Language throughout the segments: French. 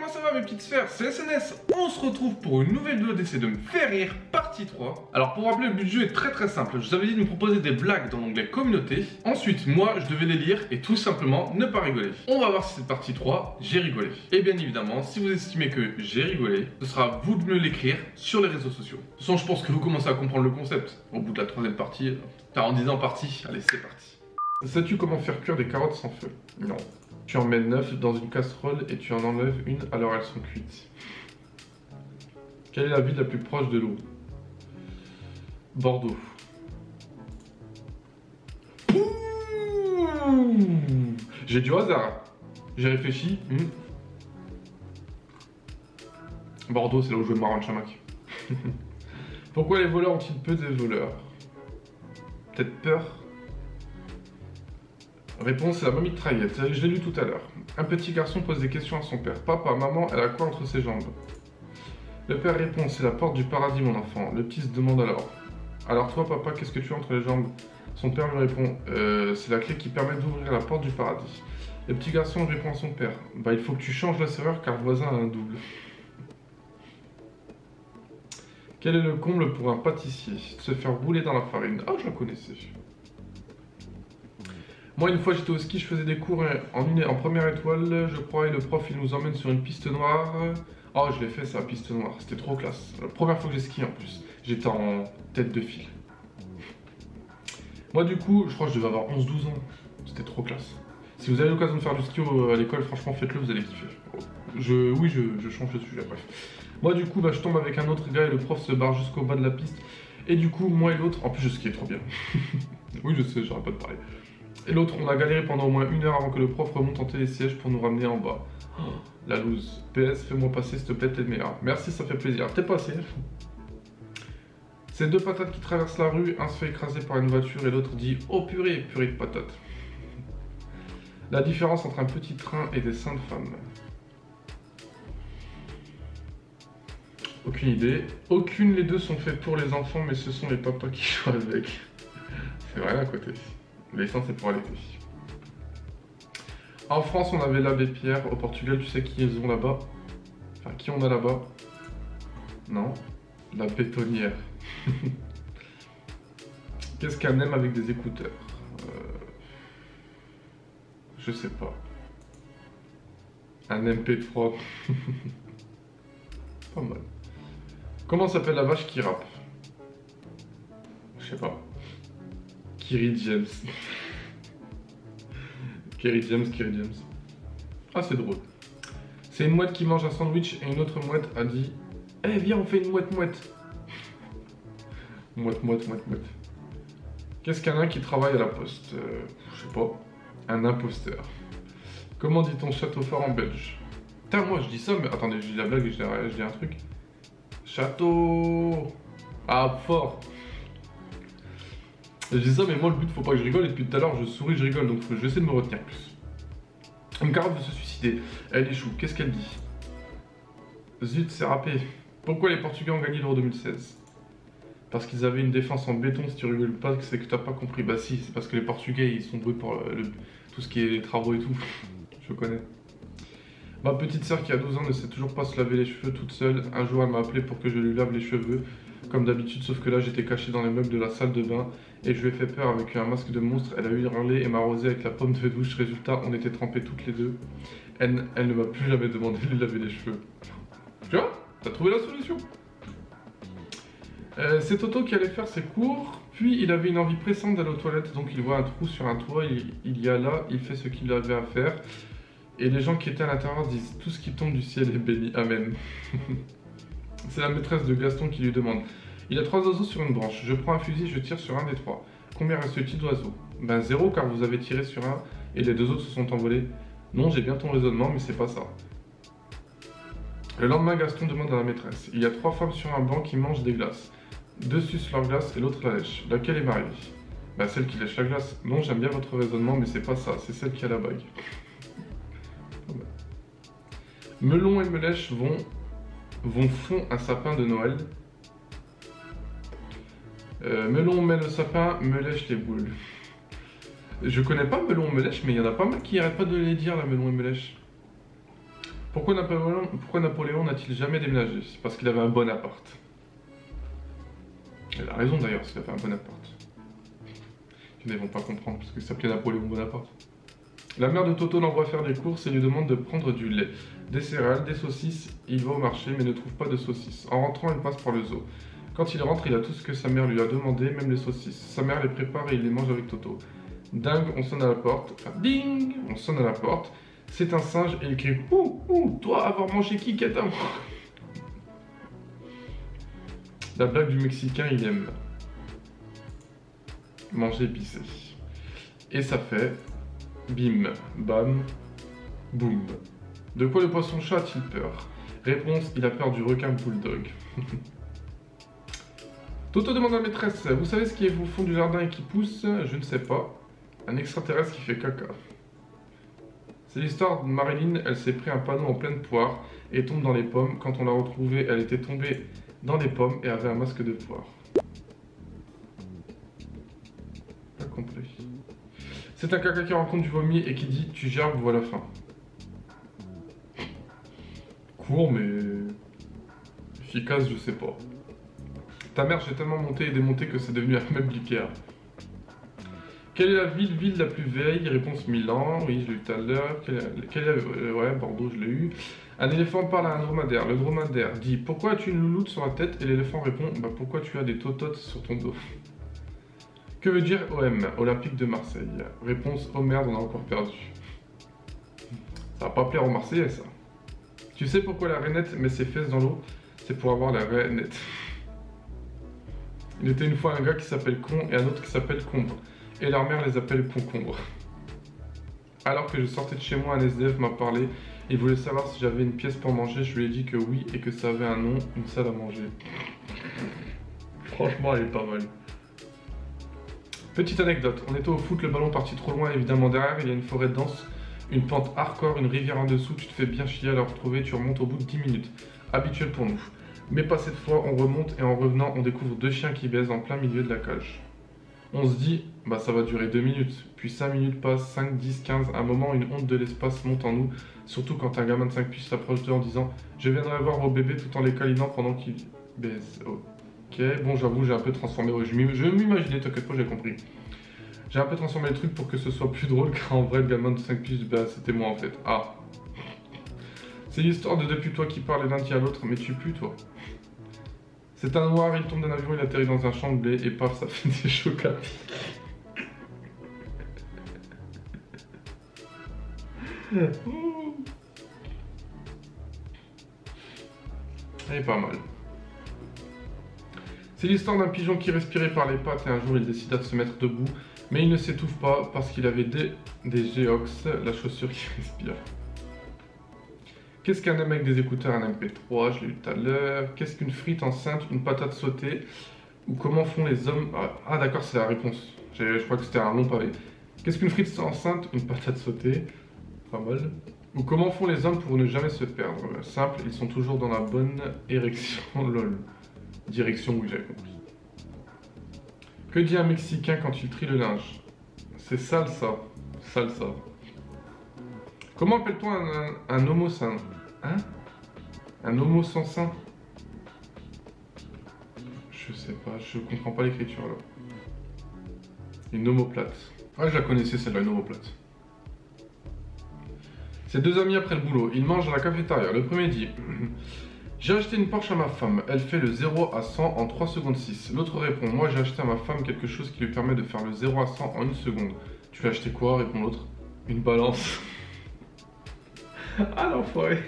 comment ça va mes petites sphères? C'est SNS, on se retrouve pour une nouvelle vidéo d'essayer de me faire rire, partie 3. Alors pour rappeler, le but du jeu est très simple. Je vous avais dit de me proposer des blagues dans l'onglet communauté. Ensuite, moi, je devais les lire et tout simplement ne pas rigoler. On va voir si cette partie 3, j'ai rigolé. Et bien évidemment, si vous estimez que j'ai rigolé, ce sera à vous de me l'écrire sur les réseaux sociaux. De toute façon, je pense que vous commencez à comprendre le concept. Au bout de la troisième partie, t'as en disant partie, allez c'est parti. Sais-tu comment faire cuire des carottes sans feu? Non. Tu en mets 9 dans une casserole et tu en enlèves une alors elles sont cuites. Quelle est la ville la plus proche de l'eau? Bordeaux. J'ai du hasard. J'ai réfléchi. Bordeaux, c'est là où je vais Maran Chamac. Pourquoi les voleurs ont-ils peu des voleurs? Peut-être peur? Réponse, c'est la mamie de mitraillette. Je l'ai lu tout à l'heure. Un petit garçon pose des questions à son père. Papa, maman, elle a quoi entre ses jambes? Le père répond, c'est la porte du paradis, mon enfant. Le petit se demande alors. Alors toi, papa, qu'est-ce que tu as entre les jambes? Son père lui répond, c'est la clé qui permet d'ouvrir la porte du paradis. Le petit garçon répond à son père, bah il faut que tu changes la serrure car le voisin a un double. Quel est le comble pour un pâtissier? Se faire rouler dans la farine. Ah, je la connaissais. Moi, une fois, j'étais au ski, je faisais des cours en première étoile, je crois, et le prof, il nous emmène sur une piste noire. Oh, je l'ai fait, ça, piste noire, c'était trop classe. La première fois que j'ai skié, en plus. J'étais en tête de file. Moi, du coup, je crois que je devais avoir 11-12 ans. C'était trop classe. Si vous avez l'occasion de faire du ski à l'école, franchement, faites-le, vous allez kiffer. Oui, je change de sujet, bref. Moi, du coup, je tombe avec un autre gars et le prof se barre jusqu'au bas de la piste. Et du coup, moi et l'autre, en plus, je skiais trop bien. Oui, je sais, j'arrête pas de parler. Et l'autre, on a galéré pendant au moins 1 heure avant que le prof remonte en télésiège pour nous ramener en bas. Oh, la loose. PS, fais-moi passer, s'il te plaît, t'es le meilleur. Merci, ça fait plaisir. T'es passé. C'est deux patates qui traversent la rue, un se fait écraser par une voiture et l'autre dit « Oh purée, purée de patates ». La différence entre un petit train et des seins de femmes. Aucune idée. Aucune, les deux sont faites pour les enfants, mais ce sont les papas qui jouent avec. C'est vrai à côté. L'essence c'est pour allaiter. En France, on avait l'abbé Pierre. Au Portugal, tu sais qui ils ont là-bas? Enfin, qui on a là-bas? Non. La bétonnière. Qu'est-ce qu'un aime avec des écouteurs? Je sais pas. Un MP3. Pas mal. Comment s'appelle la vache qui rappe? Je sais pas. Kiri James. Kiri James. Ah, c'est drôle. C'est une mouette qui mange un sandwich et une autre mouette a dit « Eh, viens, on fait une mouette-mouette. » Mouette. Qu'est-ce qu'un nain qui travaille à la poste? Je sais pas. Un imposteur. Comment dit-on château fort en belge? Putain, moi je dis ça, mais attendez, je dis la blague et je dis un truc. Château... Ah, fort. Je dis ça, mais moi le but, faut pas que je rigole, et depuis tout à l'heure je souris, je rigole, donc je vais essayer de me retenir plus. Une carotte veut se suicider, elle échoue, qu'est-ce qu'elle dit? Zut, c'est râpé. Pourquoi les Portugais ont gagné l'Euro 2016? Parce qu'ils avaient une défense en béton, si tu rigoles pas, c'est que t'as pas compris. Bah si, c'est parce que les Portugais, ils sont doués pour tout ce qui est les travaux et tout. Je connais. Ma petite sœur qui a 12 ans ne sait toujours pas se laver les cheveux toute seule. Un jour, elle m'a appelé pour que je lui lave les cheveux. Comme d'habitude, sauf que là j'étais caché dans les meubles de la salle de bain et je lui ai fait peur avec un masque de monstre. Elle a hurlé et m'a arrosé avec la pomme de douche. Résultat, on était trempés toutes les deux. Elle ne m'a plus jamais demandé de lui laver les cheveux. Tu vois? T'as trouvé la solution? C'est Toto qui allait faire ses cours, puis il avait une envie pressante d'aller aux toilettes, donc il voit un trou sur un toit, il y a là, il fait ce qu'il avait à faire. Et les gens qui étaient à l'intérieur disent « Tout ce qui tombe du ciel est béni, amen ». C'est la maîtresse de Gaston qui lui demande « Il y a 3 oiseaux sur une branche, je prends un fusil, je tire sur un des 3. Combien reste-t-il d'oiseaux ?»« Ben 0 car vous avez tiré sur un et les 2 autres se sont envolés. »« Non, j'ai bien ton raisonnement, mais c'est pas ça. » Le lendemain, Gaston demande à la maîtresse « Il y a 3 femmes sur un banc qui mangent des glaces. 2 sucent leur glace et l'autre la lèche. Laquelle est mariée ?»« Ben celle qui lèche la glace. »« Non, j'aime bien votre raisonnement, mais c'est pas ça, c'est celle qui a la bague. » Melon et Melèche vont fond un sapin de Noël. Melon met le sapin, Melèche les boules. Je connais pas Melon et Melèche, mais il y en a pas mal qui arrêtent pas de les dire, là, Melon et Melèche. Pourquoi Napoléon n'a-t-il jamais déménagé? C'est parce qu'il avait un bon appart. Il a raison d'ailleurs, s'il avait un bon appart. Ils ne vont pas comprendre parce qu'il s'appelait Napoléon Bonaparte. La mère de Toto l'envoie faire des courses et lui demande de prendre du lait, des céréales, des saucisses. Il va au marché mais ne trouve pas de saucisses. En rentrant, il passe par le zoo. Quand il rentre, il a tout ce que sa mère lui a demandé, même les saucisses. Sa mère les prépare et il les mange avec Toto. Dingue, on sonne à la porte. Enfin, ding, on sonne à la porte. C'est un singe et il crie « Ouh, ouh, toi avoir mangé qui qu'est à moi ?» La blague du Mexicain, il aime manger épicé. Et ça fait bim, bam, boum. De quoi le poisson-chat a-t-il peur? Réponse, il a peur du requin bulldog. Toto demande à la maîtresse, vous savez ce qui est au fond du jardin et qui pousse? Je ne sais pas. Un extraterrestre qui fait caca. C'est l'histoire de Marilyn, elle s'est pris un panneau en pleine poire et tombe dans les pommes. Quand on l'a retrouvée, elle était tombée dans les pommes et avait un masque de poire. Pas compris. C'est un caca qui rencontre du vomi et qui dit tu gerbes, voilà faim. Court mais efficace, je sais pas. Ta mère, j'ai tellement monté et démonté que c'est devenu un meuble Ikea. Quelle est la ville la plus vieille? Réponse Milan, oui je l'ai eu tout à l'heure. Ouais, Bordeaux je l'ai eu. Un éléphant parle à un dromadaire. Le dromadaire dit pourquoi as-tu une louloute sur la tête? Et l'éléphant répond bah pourquoi tu as des tototes sur ton dos? Que veut dire OM? Olympique de Marseille. Réponse oh merde, on a encore perdu. Ça va pas plaire aux Marseillais ça. Tu sais pourquoi la rainette met ses fesses dans l'eau? C'est pour avoir la rainette. Il était une fois un gars qui s'appelle Con et un autre qui s'appelle Combre. Et leur mère les appelle Concombre. Alors que je sortais de chez moi, un SDF m'a parlé. Il voulait savoir si j'avais une pièce pour manger. Je lui ai dit que oui et que ça avait un nom, une salle à manger. Franchement, elle est pas mal. Petite anecdote, on était au foot, le ballon parti trop loin, évidemment derrière, il y a une forêt dense, une pente hardcore, une rivière en dessous, tu te fais bien chier à la retrouver, tu remontes au bout de 10 minutes. Habituel pour nous. Mais pas cette fois, on remonte et en revenant, on découvre deux chiens qui baisent en plein milieu de la cage. On se dit, bah ça va durer 2 minutes, puis 5 minutes passent, 5, 10, 15, à un moment une honte de l'espace monte en nous, surtout quand un gamin de 5 piges s'approche d'eux en disant « Je viendrai voir vos bébés tout en les câlinant pendant qu'ils baissent. » Ok, bon j'avoue j'ai un peu transformé, je m'imaginais, t'inquiète pas j'ai compris. J'ai un peu transformé le truc pour que ce soit plus drôle, car en vrai le gamin de 5 piges, bah c'était moi en fait. Ah. C'est l'histoire de deux putois qui parlent l'un dit à l'autre, mais tu pues toi. C'est un noir, il tombe d'un avion, il atterrit dans un champ de blé et paf, ça fait des chocs à pic. Elle est pas mal. C'est l'histoire d'un pigeon qui respirait par les pattes et un jour il décida de se mettre debout, mais il ne s'étouffe pas parce qu'il avait des Geox, la chaussure qui respire. Qu'est-ce qu'un homme avec des écouteurs, un MP3, je l'ai eu tout à l'heure. Qu'est-ce qu'une frite enceinte, une patate sautée? Ou comment font les hommes... Ah d'accord, c'est la réponse. Je crois que c'était un long pavé. Qu'est-ce qu'une frite enceinte, une patate sautée? Pas mal. Ou comment font les hommes pour ne jamais se perdre? Simple, ils sont toujours dans la bonne érection, lol. Direction, oui j'avais compris. Que dit un Mexicain quand il trie le linge? C'est sale ça. Sale ça. Comment appelle-t-on un homo sain? Hein? Un homo sans sein? Je sais pas, je comprends pas l'écriture là. Une omoplate. Ouais, je la connaissais celle-là, une omoplate. C'est deux amis après le boulot, ils mangent à la cafétéria. Le premier dit j'ai acheté une Porsche à ma femme, elle fait le 0 à 100 en 3 secondes 6. L'autre répond moi j'ai acheté à ma femme quelque chose qui lui permet de faire le 0 à 100 en 1 seconde. Tu as acheté quoi? Répond l'autre. Une balance. Ah l'enfoiré.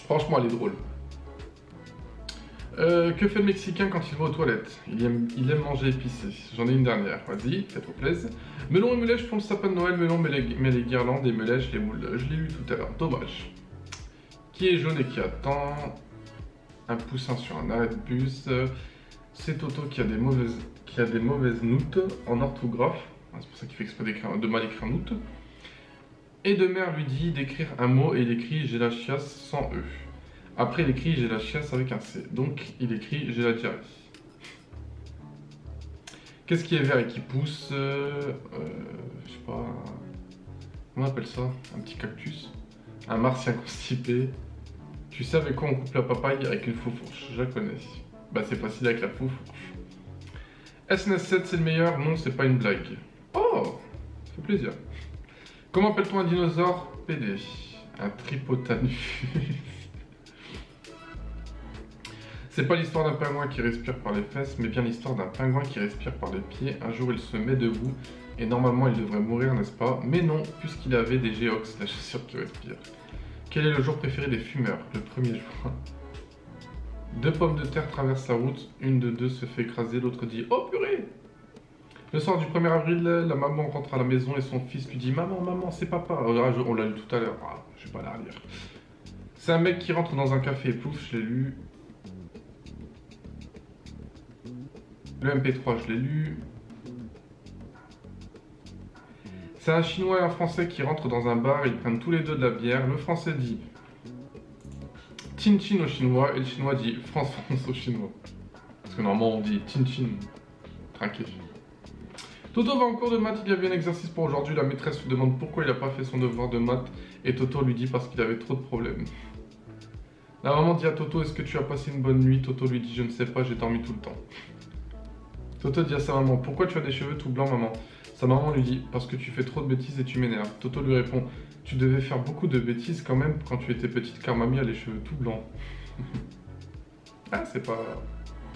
Franchement elle est drôle. Que fait le Mexicain quand il va aux toilettes? Il aime manger épicé. J'en ai une dernière, vas-y, fais-toi plaisir. Melon et Melèche font le sapin de Noël, Melon met les guirlandes et Melèche les boules. Je l'ai lu tout à l'heure, dommage. Qui est jaune et qui attend? Un poussin sur un arrêt de bus. C'est Toto qui a des mauvaises notes en orthographe. C'est pour ça qu'il fait exprès de mal écrire notes. Et de mère lui dit d'écrire un mot et il écrit j'ai la chiasse sans E. Après il écrit j'ai la chiasse avec un C. Donc il écrit j'ai la diarrhée. Qu'est-ce qui est vert et qui pousse? Je sais pas. Comment on appelle ça? Un petit cactus? Un martien constipé. Tu sais avec quoi on coupe la papaye? Avec une faux-fourche. Je la connais. Bah c'est facile avec la faux-fourche. SNES7 c'est le meilleur? Non, c'est pas une blague. Oh, ça fait plaisir. Comment appelle-t-on un dinosaure? PD. Un tripotanus. C'est pas l'histoire d'un pingouin qui respire par les fesses, mais bien l'histoire d'un pingouin qui respire par les pieds. Un jour il se met debout et normalement il devrait mourir, n'est-ce pas? Mais non, puisqu'il avait des géox, la chaussure qui respire. Quel est le jour préféré des fumeurs? Le 1er juin. 2 pommes de terre traversent la route, une de deux se fait écraser, l'autre dit « Oh purée !» Le soir du 1er avril, la maman rentre à la maison et son fils lui dit « Maman, maman, c'est papa !» On l'a lu tout à l'heure, je vais pas la relire. C'est un mec qui rentre dans un café, pouf, je l'ai lu. Le MP3, je l'ai lu. C'est un Chinois et un Français qui rentrent dans un bar, ils prennent tous les deux de la bière. Le Français dit Chin Chin au Chinois et le Chinois dit France France au Chinois. Parce que normalement on dit Chin Chin. Trinqué. Toto va en cours de maths, il y avait un exercice pour aujourd'hui. La maîtresse lui demande pourquoi il n'a pas fait son devoir de maths et Toto lui dit parce qu'il avait trop de problèmes. La maman dit à Toto, est-ce que tu as passé une bonne nuit? Toto lui dit, je ne sais pas, j'ai dormi tout le temps. Toto dit à sa maman, pourquoi tu as des cheveux tout blancs, maman? Sa maman lui dit, parce que tu fais trop de bêtises et tu m'énerves. Toto lui répond, tu devais faire beaucoup de bêtises quand même quand tu étais petite car mamie a les cheveux tout blancs. Ah, c'est pas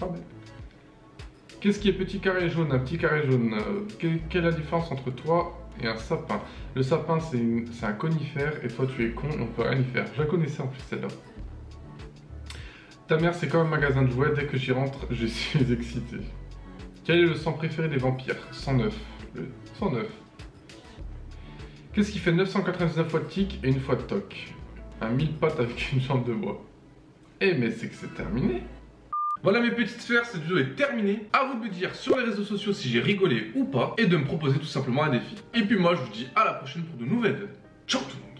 bête. Qu'est-ce qui est petit carré jaune? Un petit carré jaune. Quelle est la différence entre toi et un sapin? Le sapin, c'est un conifère et toi tu es con et on peut rien y faire. Je la connaissais en plus celle-là. Ta mère, c'est comme un magasin de jouets, dès que j'y rentre, je suis excité. Quel est le sang préféré des vampires? 109. Le 109. Qu'est-ce qui fait 999 fois de tic et une fois de toc? Un 1000 pattes avec une jambe de bois. Eh mais c'est que c'est terminé. Voilà mes petites sphères, cette vidéo est terminée. A vous de me dire sur les réseaux sociaux si j'ai rigolé ou pas et de me proposer tout simplement un défi. Et puis moi je vous dis à la prochaine pour de nouvelles. Ciao tout le monde.